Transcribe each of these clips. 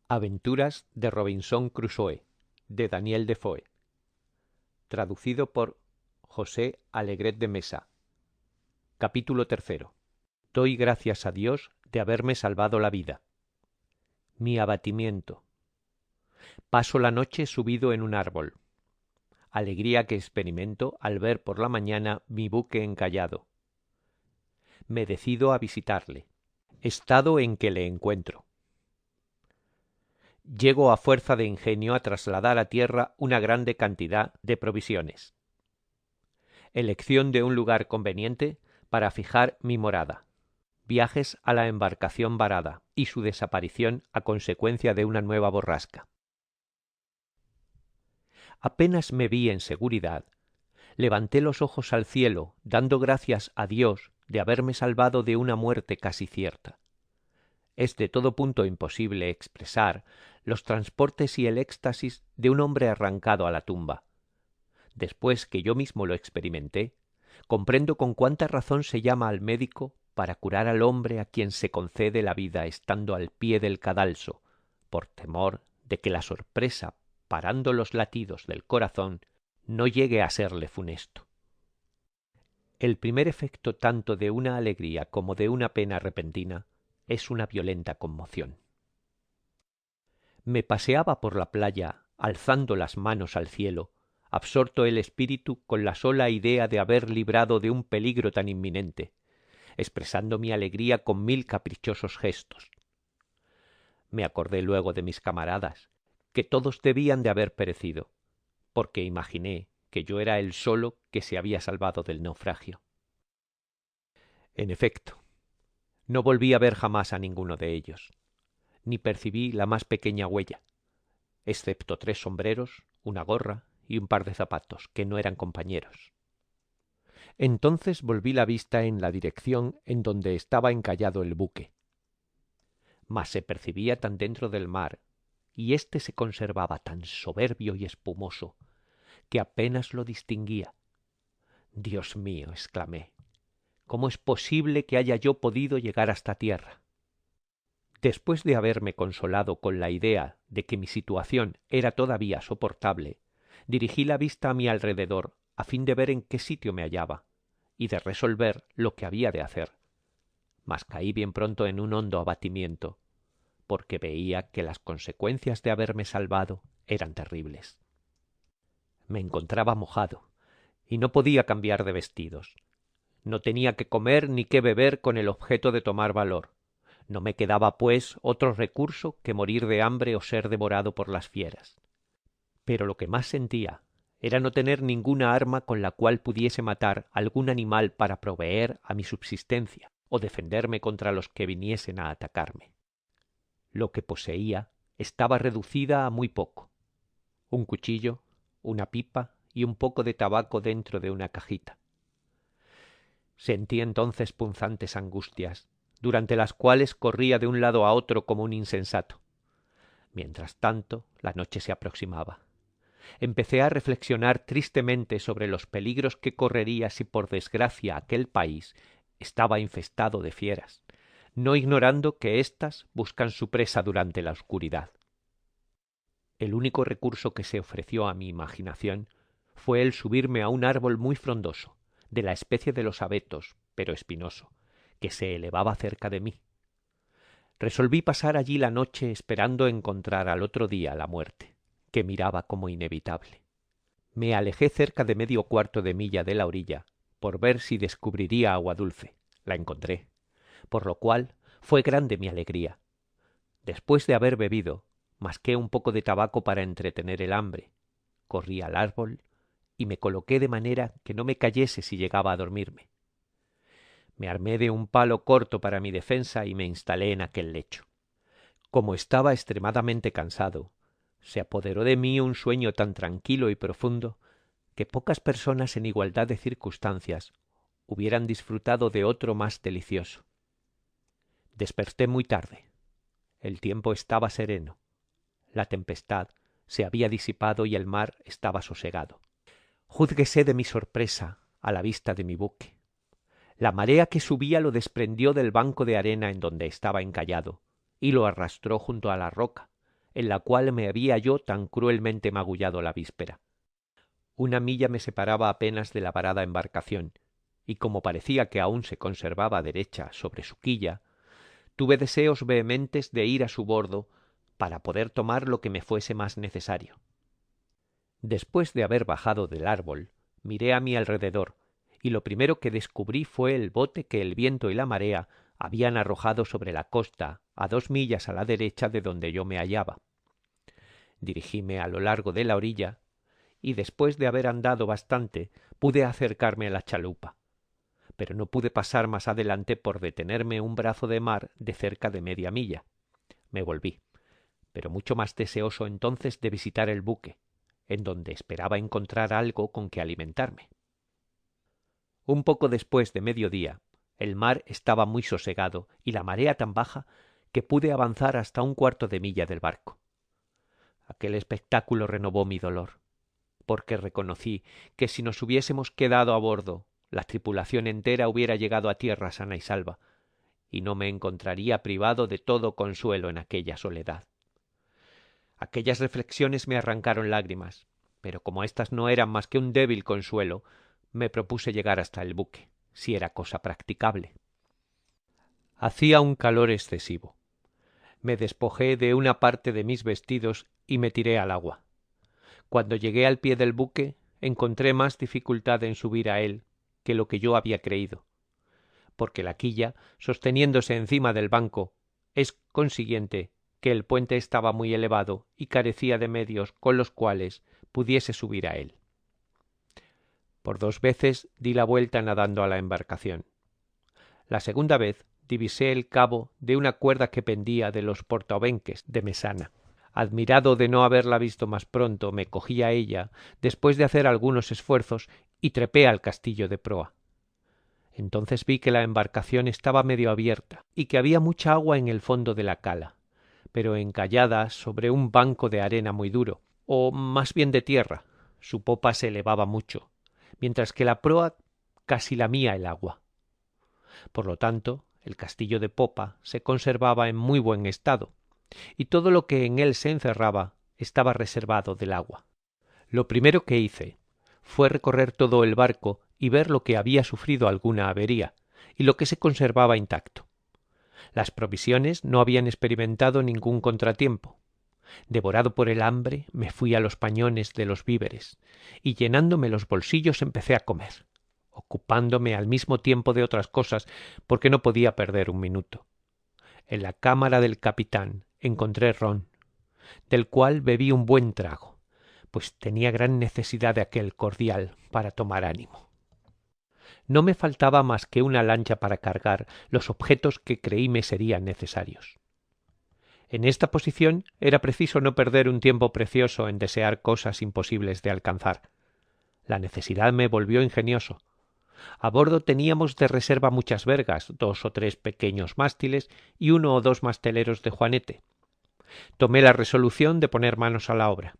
Aventuras de Robinson Crusoe, de Daniel Defoe. Traducido por José Alegret de Mesa. Capítulo 3. Doy gracias a Dios de haberme salvado la vida. Mi abatimiento. Paso la noche subido en un árbol. Alegría que experimento al ver por la mañana mi buque encallado. Me decido a visitarle. Estado en que le encuentro. Llego a fuerza de ingenio a trasladar a tierra una grande cantidad de provisiones. Elección de un lugar conveniente para fijar mi morada. Viajes a la embarcación varada y su desaparición a consecuencia de una nueva borrasca. Apenas me vi en seguridad, levanté los ojos al cielo, dando gracias a Dios de haberme salvado de una muerte casi cierta. Es de todo punto imposible expresar los transportes y el éxtasis de un hombre arrancado a la tumba. Después que yo mismo lo experimenté, comprendo con cuánta razón se llama al médico para curar al hombre a quien se concede la vida estando al pie del cadalso, por temor de que la sorpresa, parando los latidos del corazón, no llegue a serle funesto. El primer efecto tanto de una alegría como de una pena repentina es una violenta conmoción. Me paseaba por la playa, alzando las manos al cielo, absorto el espíritu con la sola idea de haber librado de un peligro tan inminente, expresando mi alegría con 1000 caprichosos gestos. Me acordé luego de mis camaradas, que todos debían de haber perecido, porque imaginé que yo era el solo que se había salvado del naufragio. En efecto, no volví a ver jamás a ninguno de ellos, ni percibí la más pequeña huella, excepto 3 sombreros, una gorra y un par de zapatos, que no eran compañeros. Entonces volví la vista en la dirección en donde estaba encallado el buque. Mas se percibía tan dentro del mar, y éste se conservaba tan soberbio y espumoso, que apenas lo distinguía. «Dios mío», exclamé, «¿cómo es posible que haya yo podido llegar hasta tierra?» Después de haberme consolado con la idea de que mi situación era todavía soportable, dirigí la vista a mi alrededor a fin de ver en qué sitio me hallaba y de resolver lo que había de hacer. Mas caí bien pronto en un hondo abatimiento, porque veía que las consecuencias de haberme salvado eran terribles. Me encontraba mojado y no podía cambiar de vestidos. No tenía que comer ni que beber con el objeto de tomar valor. No me quedaba, pues, otro recurso que morir de hambre o ser devorado por las fieras. Pero lo que más sentía era no tener ninguna arma con la cual pudiese matar algún animal para proveer a mi subsistencia o defenderme contra los que viniesen a atacarme. Lo que poseía estaba reducida a muy poco: un cuchillo, una pipa y un poco de tabaco dentro de una cajita. Sentí entonces punzantes angustias, durante las cuales corría de un lado a otro como un insensato. Mientras tanto, la noche se aproximaba. Empecé a reflexionar tristemente sobre los peligros que correría si por desgracia aquel país estaba infestado de fieras, no ignorando que éstas buscan su presa durante la oscuridad. El único recurso que se ofreció a mi imaginación fue el subirme a un árbol muy frondoso, de la especie de los abetos, pero espinoso, que se elevaba cerca de mí. Resolví pasar allí la noche esperando encontrar al otro día la muerte, que miraba como inevitable. Me alejé cerca de medio cuarto de milla de la orilla, por ver si descubriría agua dulce. La encontré, por lo cual fue grande mi alegría. Después de haber bebido, masqué un poco de tabaco para entretener el hambre, corrí al árbol y me coloqué de manera que no me cayese si llegaba a dormirme. Me armé de un palo corto para mi defensa y me instalé en aquel lecho. Como estaba extremadamente cansado, se apoderó de mí un sueño tan tranquilo y profundo que pocas personas en igualdad de circunstancias hubieran disfrutado de otro más delicioso. Desperté muy tarde. El tiempo estaba sereno. La tempestad se había disipado y el mar estaba sosegado. Júzguese de mi sorpresa a la vista de mi buque. La marea que subía lo desprendió del banco de arena en donde estaba encallado, y lo arrastró junto a la roca, en la cual me había yo tan cruelmente magullado la víspera. 1 milla me separaba apenas de la varada embarcación, y como parecía que aún se conservaba derecha sobre su quilla, tuve deseos vehementes de ir a su bordo para poder tomar lo que me fuese más necesario. Después de haber bajado del árbol, miré a mi alrededor, y lo primero que descubrí fue el bote que el viento y la marea habían arrojado sobre la costa, a 2 millas a la derecha de donde yo me hallaba. Dirigíme a lo largo de la orilla, y después de haber andado bastante, pude acercarme a la chalupa, pero no pude pasar más adelante por detenerme un brazo de mar de cerca de media milla. Me volví, pero mucho más deseoso entonces de visitar el buque, en donde esperaba encontrar algo con que alimentarme. Un poco después de mediodía, el mar estaba muy sosegado y la marea tan baja que pude avanzar hasta 1/4 de milla del barco. Aquel espectáculo renovó mi dolor, porque reconocí que si nos hubiésemos quedado a bordo, la tripulación entera hubiera llegado a tierra sana y salva, y no me encontraría privado de todo consuelo en aquella soledad. Aquellas reflexiones me arrancaron lágrimas, pero como éstas no eran más que un débil consuelo, me propuse llegar hasta el buque, si era cosa practicable. Hacía un calor excesivo. Me despojé de una parte de mis vestidos y me tiré al agua. Cuando llegué al pie del buque, encontré más dificultad en subir a él que lo que yo había creído, porque la quilla, sosteniéndose encima del banco, es consiguiente que el puente estaba muy elevado y carecía de medios con los cuales pudiese subir a él. Por 2 veces di la vuelta nadando a la embarcación. La segunda vez divisé el cabo de una cuerda que pendía de los portaobenques de mesana. Admirado de no haberla visto más pronto, me cogí a ella, después de hacer algunos esfuerzos, y trepé al castillo de proa. Entonces vi que la embarcación estaba medio abierta, y que había mucha agua en el fondo de la cala, pero encallada sobre un banco de arena muy duro, o más bien de tierra. Su popa se elevaba mucho, mientras que la proa casi lamía el agua. Por lo tanto, el castillo de popa se conservaba en muy buen estado, y todo lo que en él se encerraba estaba reservado del agua. Lo primero que hice fue recorrer todo el barco y ver lo que había sufrido alguna avería, y lo que se conservaba intacto. Las provisiones no habían experimentado ningún contratiempo. Devorado por el hambre, me fui a los pañones de los víveres, y llenándome los bolsillos empecé a comer, ocupándome al mismo tiempo de otras cosas, porque no podía perder un minuto. En la cámara del capitán encontré ron, del cual bebí un buen trago, pues tenía gran necesidad de aquel cordial para tomar ánimo. No me faltaba más que una lancha para cargar los objetos que creí me serían necesarios. En esta posición era preciso no perder un tiempo precioso en desear cosas imposibles de alcanzar. La necesidad me volvió ingenioso. A bordo teníamos de reserva muchas vergas, 2 o 3 pequeños mástiles y 1 o 2 masteleros de juanete. Tomé la resolución de poner manos a la obra,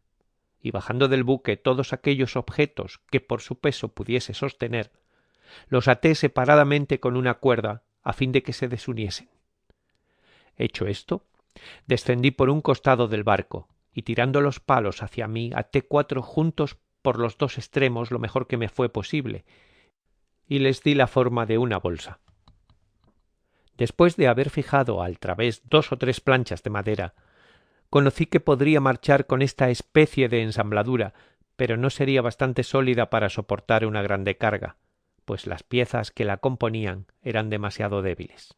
y bajando del buque todos aquellos objetos que por su peso pudiese sostener, los até separadamente con una cuerda a fin de que se desuniesen. Hecho esto, descendí por un costado del barco y tirando los palos hacia mí até 4 juntos por los 2 extremos lo mejor que me fue posible y les di la forma de una bolsa. Después de haber fijado al través 2 o 3 planchas de madera, conocí que podría marchar con esta especie de ensambladura, pero no sería bastante sólida para soportar una grande carga, pues las piezas que la componían eran demasiado débiles.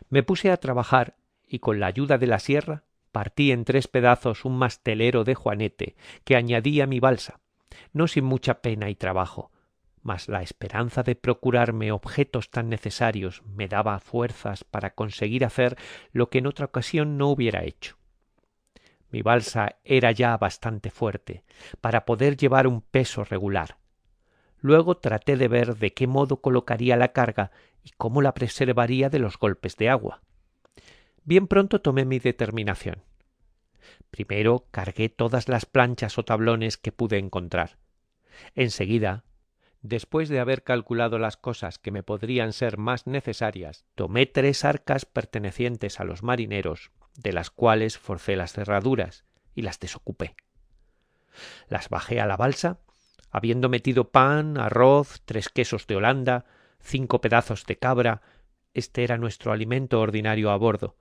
Me puse a trabajar y con la ayuda de la sierra partí en 3 pedazos un mastelero de juanete que añadí a mi balsa, no sin mucha pena y trabajo, mas la esperanza de procurarme objetos tan necesarios me daba fuerzas para conseguir hacer lo que en otra ocasión no hubiera hecho. Mi balsa era ya bastante fuerte para poder llevar un peso regular. Luego traté de ver de qué modo colocaría la carga y cómo la preservaría de los golpes de agua. Bien pronto tomé mi determinación. Primero cargué todas las planchas o tablones que pude encontrar. Enseguida Después de haber calculado las cosas que me podrían ser más necesarias, tomé 3 arcas pertenecientes a los marineros, de las cuales forcé las cerraduras y las desocupé. Las bajé a la balsa, habiendo metido pan, arroz, 3 quesos de Holanda, 5 pedazos de cabra, este era nuestro alimento ordinario a bordo,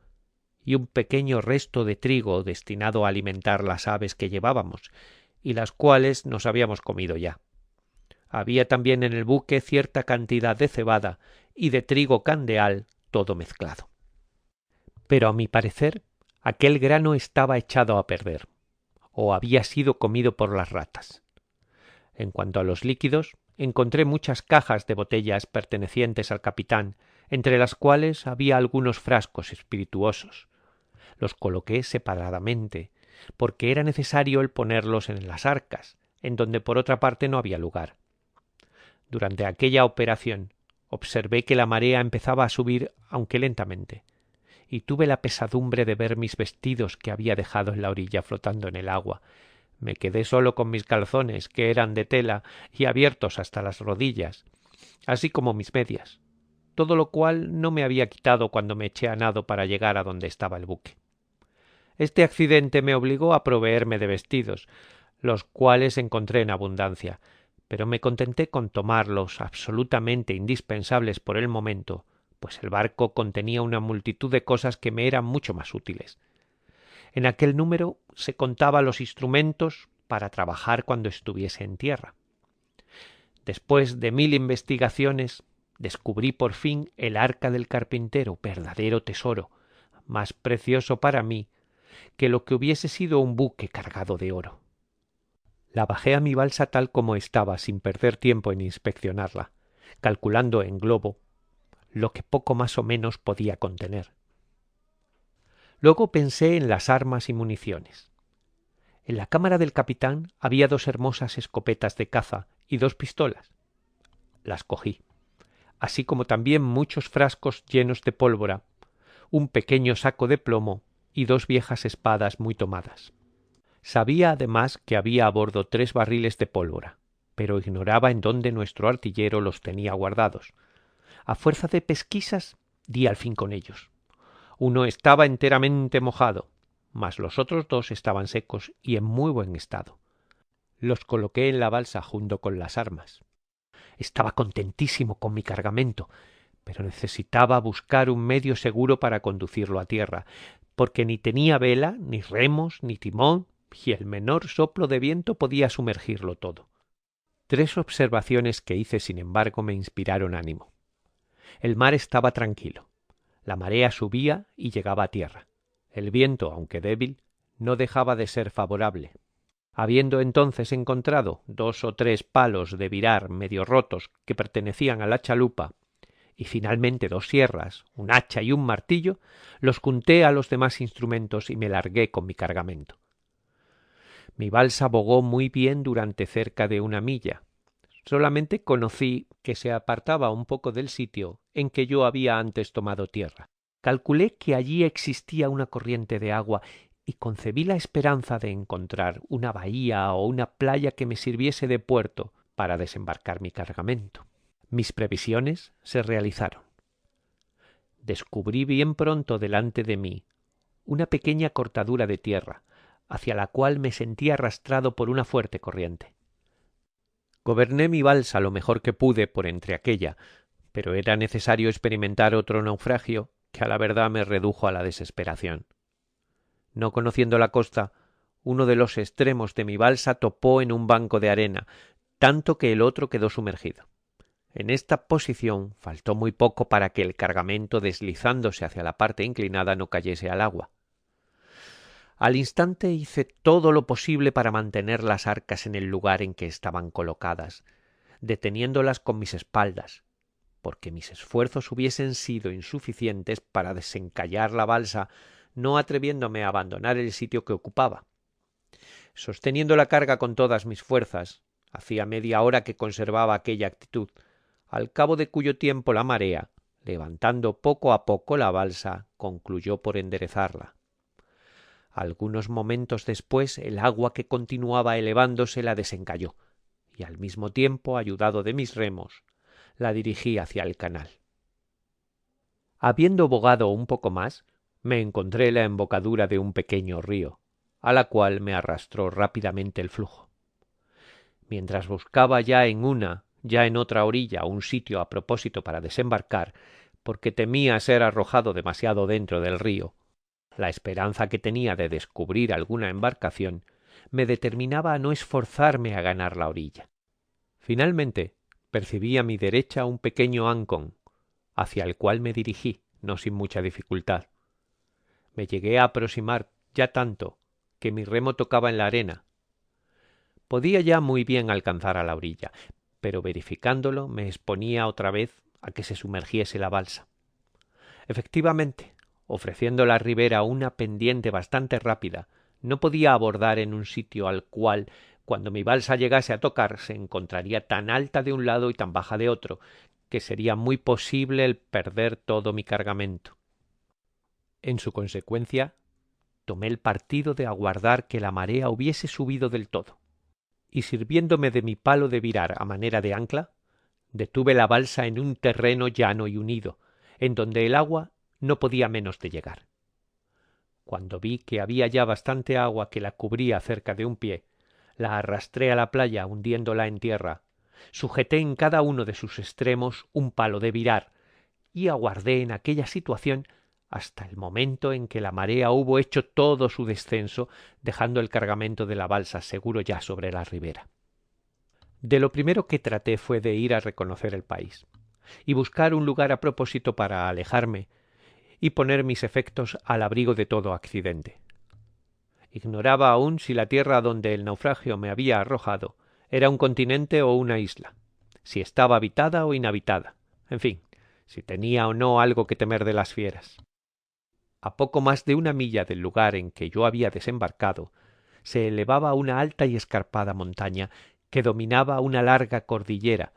y un pequeño resto de trigo destinado a alimentar las aves que llevábamos, y las cuales nos habíamos comido ya. Había también en el buque cierta cantidad de cebada y de trigo candeal, todo mezclado. Pero a mi parecer, aquel grano estaba echado a perder, o había sido comido por las ratas. En cuanto a los líquidos, encontré muchas cajas de botellas pertenecientes al capitán, entre las cuales había algunos frascos espirituosos. Los coloqué separadamente, porque era necesario el ponerlos en las arcas, en donde por otra parte no había lugar. Durante aquella operación observé que la marea empezaba a subir, aunque lentamente, y tuve la pesadumbre de ver mis vestidos que había dejado en la orilla flotando en el agua. Me quedé solo con mis calzones, que eran de tela y abiertos hasta las rodillas, así como mis medias, todo lo cual no me había quitado cuando me eché a nado para llegar a donde estaba el buque. Este accidente me obligó a proveerme de vestidos, los cuales encontré en abundancia, pero me contenté con tomar los absolutamente indispensables por el momento, pues el barco contenía una multitud de cosas que me eran mucho más útiles. En aquel número se contaba los instrumentos para trabajar cuando estuviese en tierra. Después de 1000 investigaciones, descubrí por fin el arca del carpintero, verdadero tesoro, más precioso para mí que lo que hubiese sido un buque cargado de oro. La bajé a mi balsa tal como estaba, sin perder tiempo en inspeccionarla, calculando en globo lo que poco más o menos podía contener. Luego pensé en las armas y municiones. En la cámara del capitán había 2 hermosas escopetas de caza y 2 pistolas. Las cogí, así como también muchos frascos llenos de pólvora, un pequeño saco de plomo y 2 viejas espadas muy tomadas. Sabía además que había a bordo 3 barriles de pólvora, pero ignoraba en dónde nuestro artillero los tenía guardados. A fuerza de pesquisas di al fin con ellos. Uno estaba enteramente mojado, mas los otros 2 estaban secos y en muy buen estado. Los coloqué en la balsa junto con las armas. Estaba contentísimo con mi cargamento, pero necesitaba buscar un medio seguro para conducirlo a tierra, porque ni tenía vela, ni remos, ni timón, y el menor soplo de viento podía sumergirlo todo. 3 observaciones que hice, sin embargo, me inspiraron ánimo. El mar estaba tranquilo. La marea subía y llegaba a tierra. El viento, aunque débil, no dejaba de ser favorable. Habiendo entonces encontrado 2 o 3 palos de virar medio rotos que pertenecían a la chalupa, y finalmente 2 sierras, un hacha y un martillo, los junté a los demás instrumentos y me largué con mi cargamento. Mi balsa bogó muy bien durante cerca de 1 milla. Solamente conocí que se apartaba un poco del sitio en que yo había antes tomado tierra. Calculé que allí existía una corriente de agua y concebí la esperanza de encontrar una bahía o una playa que me sirviese de puerto para desembarcar mi cargamento. Mis previsiones se realizaron. Descubrí bien pronto delante de mí una pequeña cortadura de tierra, hacia la cual me sentí arrastrado por una fuerte corriente. Goberné mi balsa lo mejor que pude por entre aquella, pero era necesario experimentar otro naufragio que a la verdad me redujo a la desesperación. No conociendo la costa, uno de los extremos de mi balsa topó en un banco de arena, tanto que el otro quedó sumergido. En esta posición faltó muy poco para que el cargamento, deslizándose hacia la parte inclinada, no cayese al agua. Al instante hice todo lo posible para mantener las arcas en el lugar en que estaban colocadas, deteniéndolas con mis espaldas, porque mis esfuerzos hubiesen sido insuficientes para desencallar la balsa, no atreviéndome a abandonar el sitio que ocupaba. Sosteniendo la carga con todas mis fuerzas, hacía media hora que conservaba aquella actitud, al cabo de cuyo tiempo la marea, levantando poco a poco la balsa, concluyó por enderezarla. Algunos momentos después el agua que continuaba elevándose la desencalló, y al mismo tiempo, ayudado de mis remos, la dirigí hacia el canal. Habiendo bogado un poco más, me encontré la embocadura de un pequeño río, a la cual me arrastró rápidamente el flujo. Mientras buscaba ya en otra orilla, un sitio a propósito para desembarcar, porque temía ser arrojado demasiado dentro del río, la esperanza que tenía de descubrir alguna embarcación me determinaba a no esforzarme a ganar la orilla. Finalmente percibí a mi derecha un pequeño ancón, hacia el cual me dirigí, no sin mucha dificultad. Me llegué a aproximar ya tanto que mi remo tocaba en la arena. Podía ya muy bien alcanzar a la orilla, pero verificándolo me exponía otra vez a que se sumergiese la balsa. Efectivamente, ofreciendo la ribera una pendiente bastante rápida, no podía abordar en un sitio al cual, cuando mi balsa llegase a tocar, se encontraría tan alta de un lado y tan baja de otro, que sería muy posible el perder todo mi cargamento. En su consecuencia, tomé el partido de aguardar que la marea hubiese subido del todo, y sirviéndome de mi palo de virar a manera de ancla, detuve la balsa en un terreno llano y unido, en donde el agua no podía menos de llegar. Cuando vi que había ya bastante agua que la cubría cerca de un pie, la arrastré a la playa hundiéndola en tierra, sujeté en cada uno de sus extremos un palo de virar y aguardé en aquella situación hasta el momento en que la marea hubo hecho todo su descenso, dejando el cargamento de la balsa seguro ya sobre la ribera. De lo primero que traté fue de ir a reconocer el país y buscar un lugar a propósito para alejarme y poner mis efectos al abrigo de todo accidente. Ignoraba aún si la tierra donde el naufragio me había arrojado era un continente o una isla, si estaba habitada o inhabitada, en fin, si tenía o no algo que temer de las fieras. A poco más de 1 milla del lugar en que yo había desembarcado, se elevaba una alta y escarpada montaña que dominaba una larga cordillera,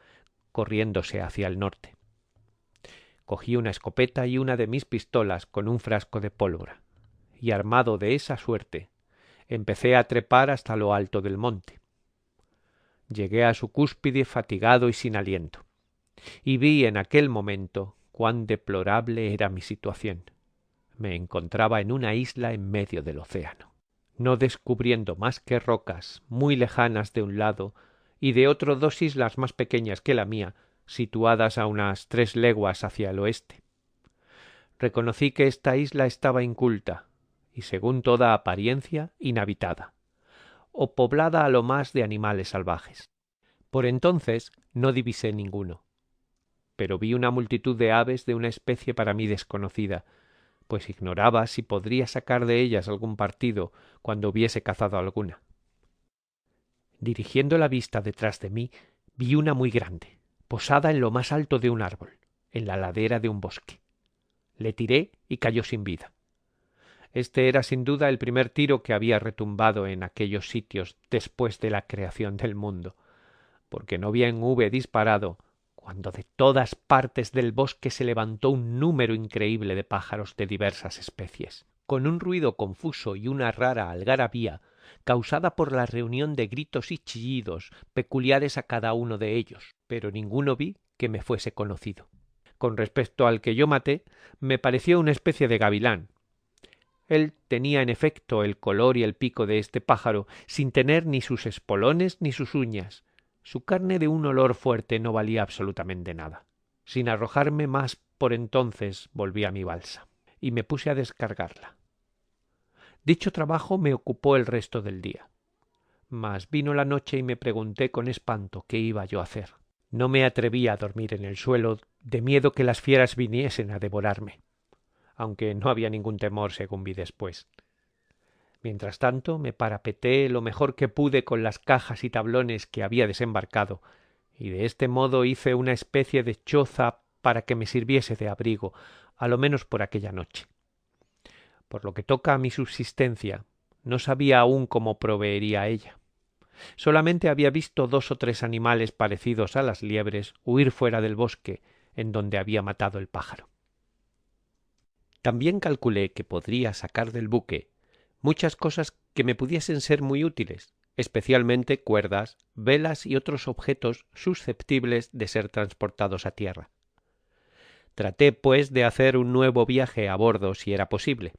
corriéndose hacia el norte. Cogí una escopeta y una de mis pistolas con un frasco de pólvora, y armado de esa suerte, empecé a trepar hasta lo alto del monte. Llegué a su cúspide fatigado y sin aliento, y vi en aquel momento cuán deplorable era mi situación. Me encontraba en una isla en medio del océano, no descubriendo más que rocas muy lejanas de un lado y de otro 2 islas más pequeñas que la mía, situadas a unas 3 leguas hacia el oeste. Reconocí que esta isla estaba inculta y, según toda apariencia, inhabitada, o poblada a lo más de animales salvajes. Por entonces no divisé ninguno, pero vi una multitud de aves de una especie para mí desconocida, pues ignoraba si podría sacar de ellas algún partido cuando hubiese cazado alguna. Dirigiendo la vista detrás de mí, vi una muy grande, posada en lo más alto de un árbol, en la ladera de un bosque. Le tiré y cayó sin vida. Este era sin duda el primer tiro que había retumbado en aquellos sitios después de la creación del mundo, porque no bien hube disparado cuando de todas partes del bosque se levantó un número increíble de pájaros de diversas especies, con un ruido confuso y una rara algarabía causada por la reunión de gritos y chillidos peculiares a cada uno de ellos, pero ninguno vi que me fuese conocido. Con respecto al que yo maté, me pareció una especie de gavilán. Él tenía en efecto el color y el pico de este pájaro, sin tener ni sus espolones ni sus uñas. Su carne de un olor fuerte no valía absolutamente nada. Sin arrojarme más por entonces volví a mi balsa y me puse a descargarla. Dicho trabajo me ocupó el resto del día. Mas vino la noche y me pregunté con espanto qué iba yo a hacer. No me atreví a dormir en el suelo de miedo que las fieras viniesen a devorarme, aunque no había ningún temor según vi después. Mientras tanto me parapeté lo mejor que pude con las cajas y tablones que había desembarcado, y de este modo hice una especie de choza para que me sirviese de abrigo, a lo menos por aquella noche. Por lo que toca a mi subsistencia, no sabía aún cómo proveería ella. Solamente había visto 2 o 3 animales parecidos a las liebres huir fuera del bosque en donde había matado el pájaro. También calculé que podría sacar del buque muchas cosas que me pudiesen ser muy útiles, especialmente cuerdas, velas y otros objetos susceptibles de ser transportados a tierra. Traté, pues, de hacer un nuevo viaje a bordo si era posible,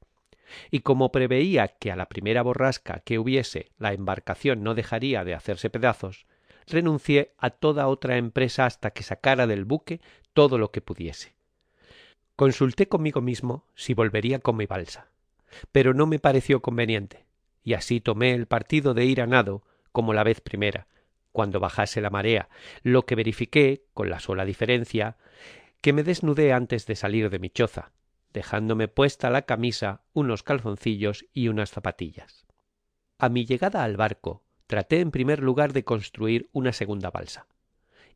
y como preveía que a la primera borrasca que hubiese la embarcación no dejaría de hacerse pedazos, renuncié a toda otra empresa hasta que sacara del buque todo lo que pudiese. Consulté conmigo mismo si volvería con mi balsa, pero no me pareció conveniente, y así tomé el partido de ir a nado como la vez primera, cuando bajase la marea, lo que verifiqué, con la sola diferencia, que me desnudé antes de salir de mi choza, dejándome puesta la camisa, unos calzoncillos y unas zapatillas. A mi llegada al barco, traté en primer lugar de construir una segunda balsa,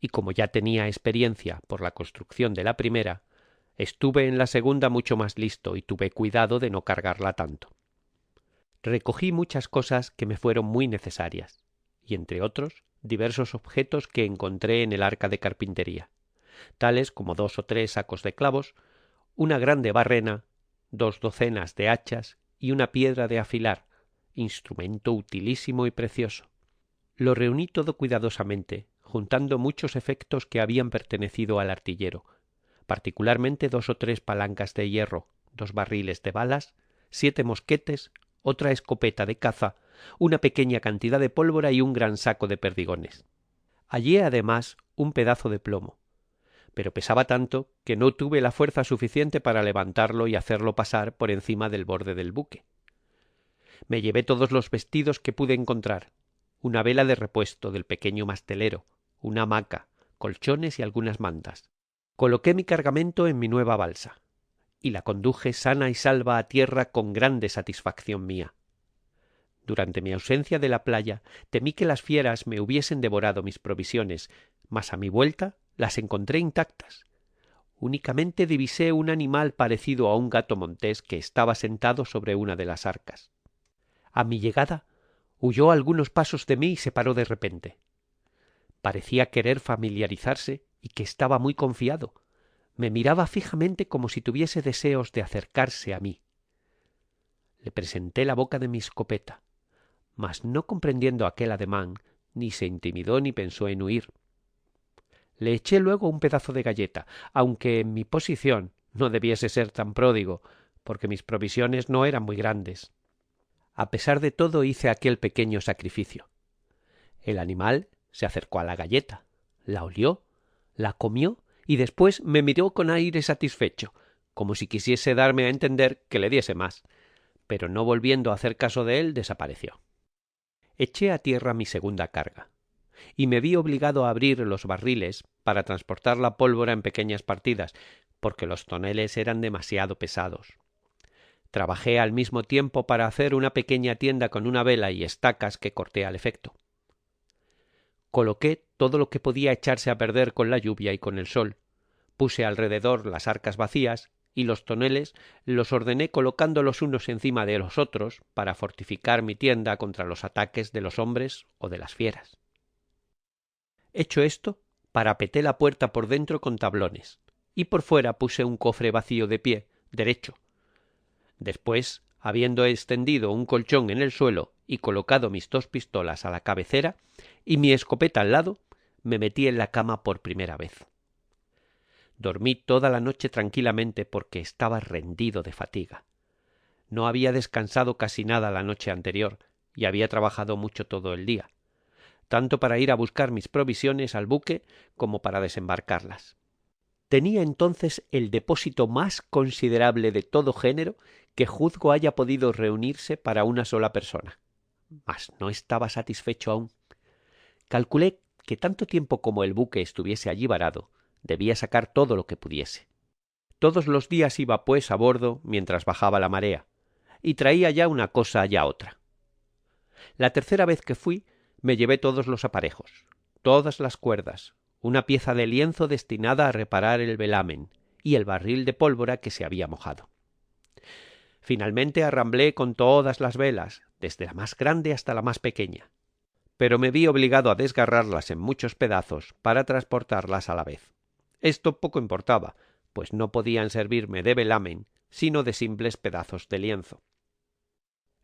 y como ya tenía experiencia por la construcción de la primera, estuve en la segunda mucho más listo y tuve cuidado de no cargarla tanto. Recogí muchas cosas que me fueron muy necesarias, y entre otros, diversos objetos que encontré en el arca de carpintería, tales como 2 o 3 sacos de clavos, una grande barrena, 2 docenas de hachas y una piedra de afilar, instrumento utilísimo y precioso. Lo reuní todo cuidadosamente, juntando muchos efectos que habían pertenecido al artillero, particularmente 2 o 3 palancas de hierro, 2 barriles de balas, 7 mosquetes, otra escopeta de caza, una pequeña cantidad de pólvora y un gran saco de perdigones. Hallé además un pedazo de plomo, pero pesaba tanto que no tuve la fuerza suficiente para levantarlo y hacerlo pasar por encima del borde del buque. Me llevé todos los vestidos que pude encontrar, una vela de repuesto del pequeño mastelero, una hamaca, colchones y algunas mantas. Coloqué mi cargamento en mi nueva balsa, y la conduje sana y salva a tierra con grande satisfacción mía. Durante mi ausencia de la playa temí que las fieras me hubiesen devorado mis provisiones, mas a mi vuelta las encontré intactas. Únicamente divisé un animal parecido a un gato montés que estaba sentado sobre una de las arcas. A mi llegada huyó algunos pasos de mí y se paró de repente. Parecía querer familiarizarse y que estaba muy confiado. Me miraba fijamente como si tuviese deseos de acercarse a mí. Le presenté la boca de mi escopeta, mas no comprendiendo aquel ademán, ni se intimidó ni pensó en huir. Le eché luego un pedazo de galleta, aunque en mi posición no debiese ser tan pródigo, porque mis provisiones no eran muy grandes. A pesar de todo hice aquel pequeño sacrificio. El animal se acercó a la galleta, la olió, la comió y después me miró con aire satisfecho, como si quisiese darme a entender que le diese más, pero no volviendo a hacer caso de él, desapareció. Eché a tierra mi segunda carga, y me vi obligado a abrir los barriles para transportar la pólvora en pequeñas partidas, porque los toneles eran demasiado pesados. Trabajé al mismo tiempo para hacer una pequeña tienda con una vela y estacas que corté al efecto. Coloqué todo lo que podía echarse a perder con la lluvia y con el sol, puse alrededor las arcas vacías y los toneles los ordené colocando los unos encima de los otros para fortificar mi tienda contra los ataques de los hombres o de las fieras. Hecho esto, parapeté la puerta por dentro con tablones y por fuera puse un cofre vacío de pie, derecho. Después, habiendo extendido un colchón en el suelo y colocado mis 2 pistolas a la cabecera y mi escopeta al lado, me metí en la cama por primera vez. Dormí toda la noche tranquilamente porque estaba rendido de fatiga. No había descansado casi nada la noche anterior y había trabajado mucho todo el día, tanto para ir a buscar mis provisiones al buque como para desembarcarlas. Tenía entonces el depósito más considerable de todo género que juzgo haya podido reunirse para una sola persona. Mas no estaba satisfecho aún. Calculé que tanto tiempo como el buque estuviese allí varado, debía sacar todo lo que pudiese. Todos los días iba pues a bordo mientras bajaba la marea, y traía ya una cosa ya otra. La tercera vez que fui, me llevé todos los aparejos, todas las cuerdas, una pieza de lienzo destinada a reparar el velamen y el barril de pólvora que se había mojado. Finalmente arramblé con todas las velas, desde la más grande hasta la más pequeña, pero me vi obligado a desgarrarlas en muchos pedazos para transportarlas a la vez. Esto poco importaba, pues no podían servirme de velamen, sino de simples pedazos de lienzo.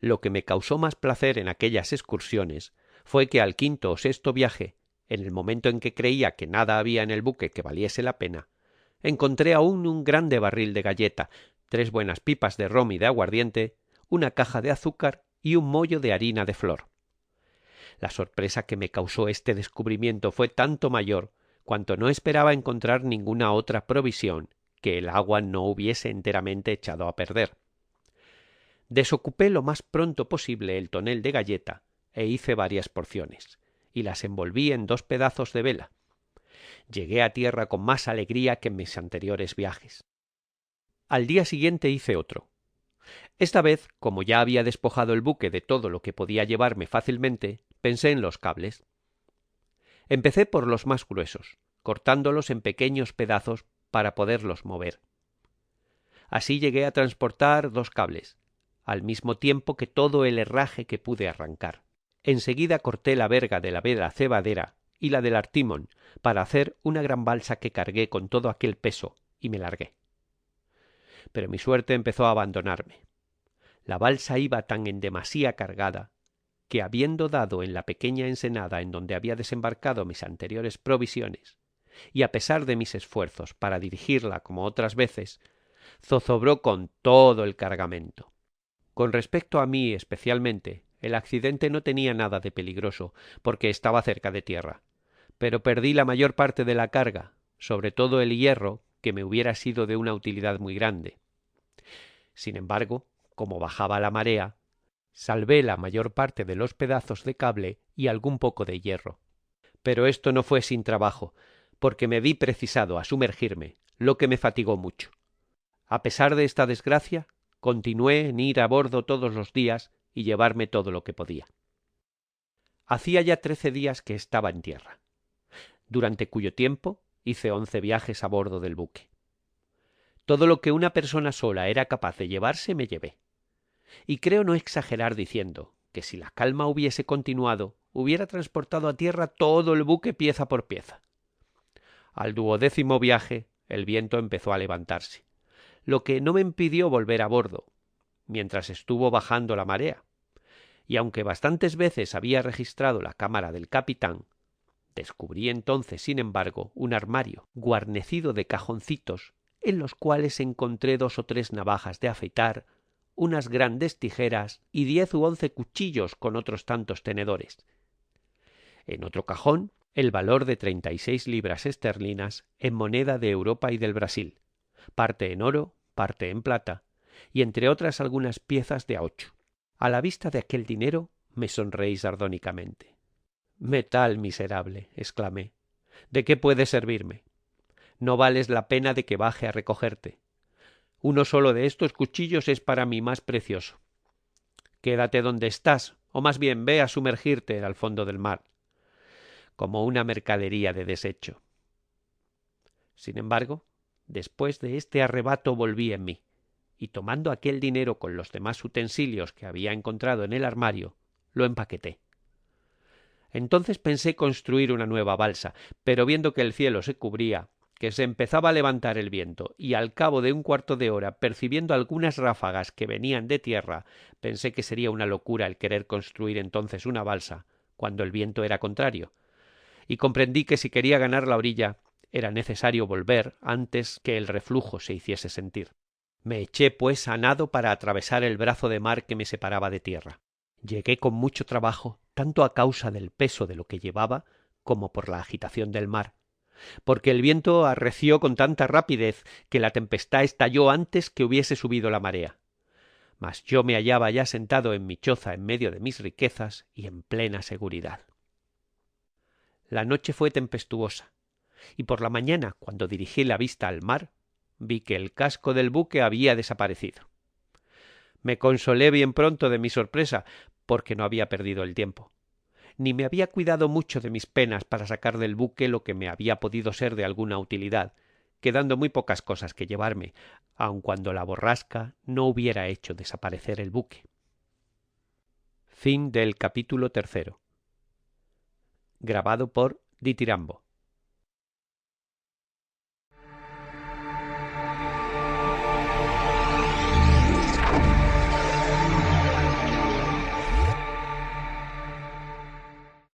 Lo que me causó más placer en aquellas excursiones fue que al quinto o sexto viaje, en el momento en que creía que nada había en el buque que valiese la pena, encontré aún un grande barril de galleta, 3 buenas pipas de rom y de aguardiente, una caja de azúcar y un mollo de harina de flor. La sorpresa que me causó este descubrimiento fue tanto mayor cuanto no esperaba encontrar ninguna otra provisión que el agua no hubiese enteramente echado a perder. Desocupé lo más pronto posible el tonel de galleta e hice varias porciones, y las envolví en 2 pedazos de vela. Llegué a tierra con más alegría que en mis anteriores viajes. Al día siguiente hice otro. Esta vez, como ya había despojado el buque de todo lo que podía llevarme fácilmente, pensé en los cables. Empecé por los más gruesos, cortándolos en pequeños pedazos para poderlos mover. Así llegué a transportar 2 cables, al mismo tiempo que todo el herraje que pude arrancar. Enseguida corté la verga de la vela cebadera y la del artimón para hacer una gran balsa que cargué con todo aquel peso y me largué. Pero mi suerte empezó a abandonarme. La balsa iba tan en demasía cargada que, habiendo dado en la pequeña ensenada en donde había desembarcado mis anteriores provisiones, y a pesar de mis esfuerzos para dirigirla como otras veces, zozobró con todo el cargamento. Con respecto a mí especialmente, el accidente no tenía nada de peligroso, porque estaba cerca de tierra, pero perdí la mayor parte de la carga, sobre todo el hierro, que me hubiera sido de una utilidad muy grande. Sin embargo, como bajaba la marea, salvé la mayor parte de los pedazos de cable y algún poco de hierro. Pero esto no fue sin trabajo, porque me vi precisado a sumergirme, lo que me fatigó mucho. A pesar de esta desgracia, continué en ir a bordo todos los días y llevarme todo lo que podía. Hacía ya 13 días que estaba en tierra, durante cuyo tiempo hice 11 viajes a bordo del buque. Todo lo que una persona sola era capaz de llevarse me llevé. Y creo no exagerar diciendo que si la calma hubiese continuado, hubiera transportado a tierra todo el buque pieza por pieza. Al 12º viaje, el viento empezó a levantarse, lo que no me impidió volver a bordo, mientras estuvo bajando la marea, y aunque bastantes veces había registrado la cámara del capitán, descubrí entonces, sin embargo, un armario guarnecido de cajoncitos en los cuales encontré 2 o 3 navajas de afeitar, unas grandes tijeras y 10 u 11 cuchillos con otros tantos tenedores. En otro cajón, el valor de 36 libras esterlinas en moneda de Europa y del Brasil, parte en oro, parte en plata, y entre otras algunas piezas de a8. A la vista de aquel dinero me sonreí sardónicamente. «Metal miserable», exclamé. «¿De qué puede servirme? No vales la pena de que baje a recogerte. Uno solo de estos cuchillos es para mí más precioso. Quédate donde estás, o más bien ve a sumergirte al fondo del mar, como una mercadería de desecho». Sin embargo, después de este arrebato volví en mí, y tomando aquel dinero con los demás utensilios que había encontrado en el armario, lo empaqueté. Entonces pensé construir una nueva balsa, pero viendo que el cielo se cubría, que se empezaba a levantar el viento, y al cabo de un cuarto de hora, percibiendo algunas ráfagas que venían de tierra, pensé que sería una locura el querer construir entonces una balsa, cuando el viento era contrario, y comprendí que si quería ganar la orilla, era necesario volver antes que el reflujo se hiciese sentir. Me eché, pues, a nado para atravesar el brazo de mar que me separaba de tierra. Llegué con mucho trabajo, tanto a causa del peso de lo que llevaba, como por la agitación del mar, porque el viento arreció con tanta rapidez que la tempestad estalló antes que hubiese subido la marea. Mas yo me hallaba ya sentado en mi choza en medio de mis riquezas y en plena seguridad. La noche fue tempestuosa, y por la mañana, cuando dirigí la vista al mar, vi que el casco del buque había desaparecido. Me consolé bien pronto de mi sorpresa, porque no había perdido el tiempo, ni me había cuidado mucho de mis penas para sacar del buque lo que me había podido ser de alguna utilidad, quedando muy pocas cosas que llevarme, aun cuando la borrasca no hubiera hecho desaparecer el buque. Fin del capítulo 3. Grabado por Ditirambo.